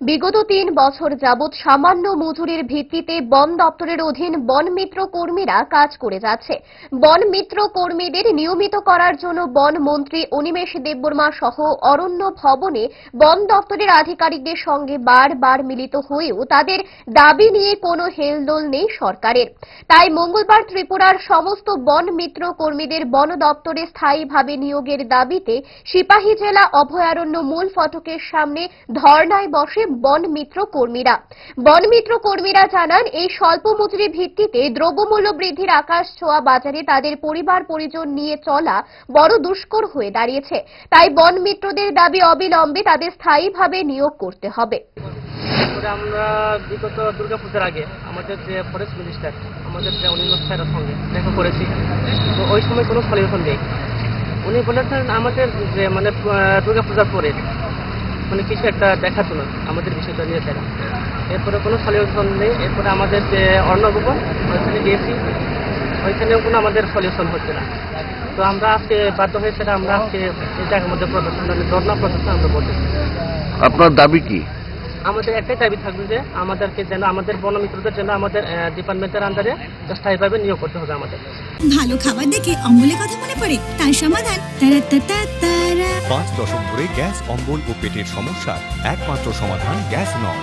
বিগত ৩ বছর যাবৎ সামান্য মজুরির ভিত্তিতে বন দপ্তরের অধীন বন মিত্র কর্মীরা কাজ করে যাচ্ছে। বন মিত্র কর্মীদের নিয়মিত করার জন্য বন মন্ত্রী অনিমেষ দেববর্মা সহ অরণ্য ভবনে বন দপ্তরের আধিকারিকদের সঙ্গে বারবার মিলিত হয়েও তাদের দাবি নিয়ে কোনো হেলদোল নেই সরকারের। তাই মঙ্গলবার ত্রিপুরার সমস্ত বন মিত্র কর্মীদের বন দপ্তরে স্থায়ীভাবে নিয়োগের দাবিতে সিপাহী জেলা অভয়ারণ্য মূল ফটকের সামনে ধর্নায় বসে বন মিত্র কর্মীরা জানান, এই স্বল্প মজুরি ভিত্তিতে দ্রব্যমূল্য বৃদ্ধির আকাশ ছোঁয়া বাজারে তাদের পরিবার পরিজন নিয়ে চলা বড় দুষ্কর হয়ে দাঁড়িয়েছে। তাই বন মিত্রদের দাবি অবিলম্বে তাদের স্থায়ীভাবে নিয়োগ করতে হবে। আমরা বিগত দুর্গাপূজার আগে আমাদের যে ফরেস্ট মিনিস্টার আমাদের যে অনিমেষ স্যারের সঙ্গে দেখা করেছি, তো ওই সময় কোনো সলিউশন নেই। উনি বলেছেন আমাদের যে দুর্গাপূজার পরে কিছু একটা দেখাতো না আমাদের বিষয়টা নিয়ে তারা। এরপরে কোনো সলিউশন নেই। এরপরে আমাদের যে অর্ণভবন ওইখানে গিয়েছি, ওইখানেও কোনো আমাদের সলিউশন হচ্ছে না। তো আমরা আজকে বাধ্য হয়ে সেটা আমরা আজকে এই জায়গার মধ্যে ধর্ণা প্রদর্শন আমরা বলতেছি। আপনার দাবি কি? আমাদের একটাই দাবি থাকবে যে আমাদেরকে যেন আমাদের বনমিত্রদের জন্য আমাদের ডিপার্টমেন্টের আন্ডারে স্থায়ীভাবে নিয়োগ করতে হবে। আমাদের ভালো খাবার দেখে অম্বলের কথা মনে পড়ে, তার সমাধান 5 দশক ধরে গ্যাস, অম্বল ও পেটের সমস্যার একমাত্র সমাধান গ্যাস নয়।